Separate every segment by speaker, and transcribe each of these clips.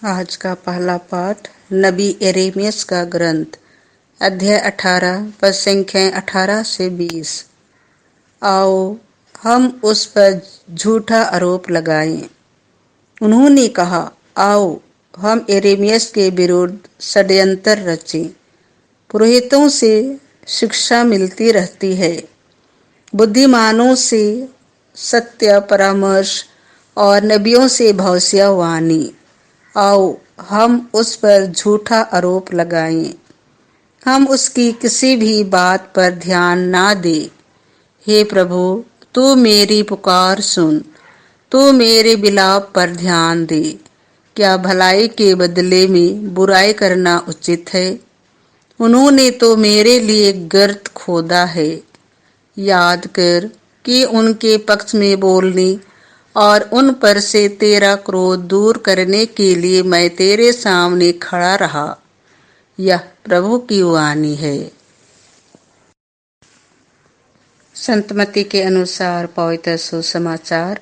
Speaker 1: आज का पहला पाठ नबी यिर्मयाह का ग्रंथ अध्याय 18 पद संख्याएं 18 से 20। आओ हम उस पर झूठा आरोप लगाएं। उन्होंने कहा, आओ हम यिर्मयाह के विरुद्ध षड्यंत्र रचें। पुरोहितों से शिक्षा मिलती रहती है, बुद्धिमानों से सत्य परामर्श और नबियों से भविष्यवाणी। आओ हम उस पर झूठा आरोप लगाएं। हम उसकी किसी भी बात पर ध्यान ना दे। हे प्रभु, तू मेरी पुकार सुन, तू मेरे विलाप पर ध्यान दे। क्या भलाई के बदले में बुराई करना उचित है? उन्होंने तो मेरे लिए गर्त खोदा है। याद कर कि उनके पक्ष में बोलने और उन पर से तेरा क्रोध दूर करने के लिए मैं तेरे सामने खड़ा रहा। यह प्रभु की वाणी है। संत मत्ती के अनुसार पवित्र सुसमाचार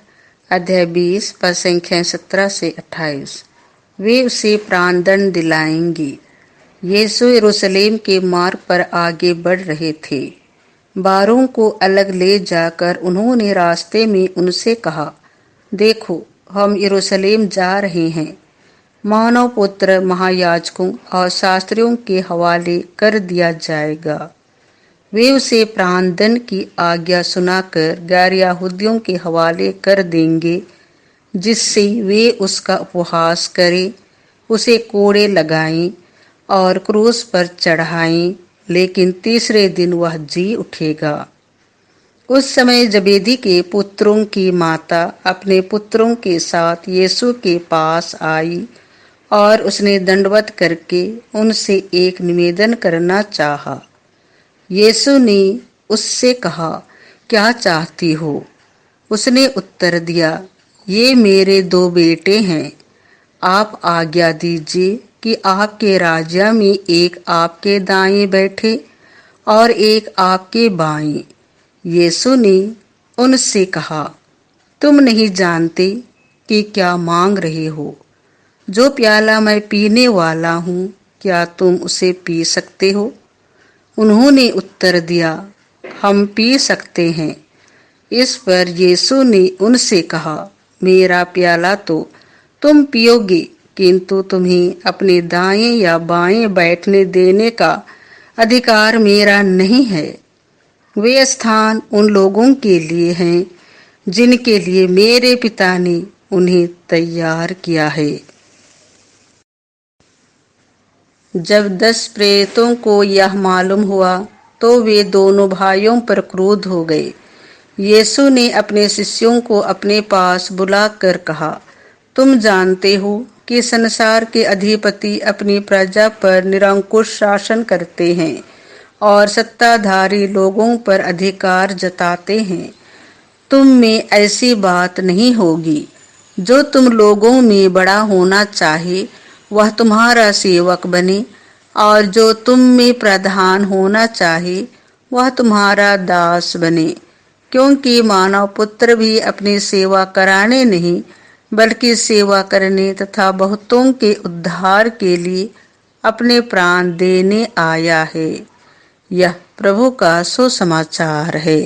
Speaker 1: अध्याय 20 पद संख्या 17 से 28। वे उसे प्राणदंड दिलाएंगे। यीशु यरूशलेम के मार्ग पर आगे बढ़ रहे थे। 12 को अलग ले जाकर उन्होंने रास्ते में उनसे कहा, देखो हम यरूशलेम जा रहे हैं। मानव पुत्र महायाजकों और शास्त्रियों के हवाले कर दिया जाएगा। वे उसे प्राणदंड की आज्ञा सुनाकर गैर यहूदियों के हवाले कर देंगे, जिससे वे उसका उपहास करें, उसे कोड़े लगाएं और क्रूस पर चढ़ाएं, लेकिन तीसरे दिन वह जी उठेगा। उस समय जबेदी के पुत्रों की माता अपने पुत्रों के साथ यीशु के पास आई और उसने दंडवत करके उनसे एक निवेदन करना चाहा। यीशु ने उससे कहा, क्या चाहती हो? उसने उत्तर दिया, ये मेरे 2 बेटे हैं। आप आज्ञा दीजिए कि आपके राज्य में एक आपके दाएं बैठे और एक आपके बाएं। यीशु ने उनसे कहा, तुम नहीं जानते कि क्या मांग रहे हो। जो प्याला मैं पीने वाला हूँ, क्या तुम उसे पी सकते हो? उन्होंने उत्तर दिया, हम पी सकते हैं। इस पर यीशु ने उनसे कहा, मेरा प्याला तो तुम पियोगे, किंतु तुम्हें अपने दाएं या बाएं बैठने देने का अधिकार मेरा नहीं है। वे स्थान उन लोगों के लिए हैं जिनके लिए मेरे पिता ने उन्हें तैयार किया है। जब 10 प्रेरितों को यह मालूम हुआ तो वे दोनों भाइयों पर क्रोध हो गए। यीशु ने अपने शिष्यों को अपने पास बुलाकर कहा, तुम जानते हो कि संसार के अधिपति अपनी प्रजा पर निरंकुश शासन करते हैं और सत्ताधारी लोगों पर अधिकार जताते हैं। तुम में ऐसी बात नहीं होगी। जो तुम लोगों में बड़ा होना चाहे वह तुम्हारा सेवक बने, और जो तुम में प्रधान होना चाहे वह तुम्हारा दास बने। क्योंकि मानव पुत्र भी अपनी सेवा कराने नहीं, बल्कि सेवा करने तथा बहुतों के उद्धार के लिए अपने प्राण देने आया है। यह प्रभु का सुसमाचार है।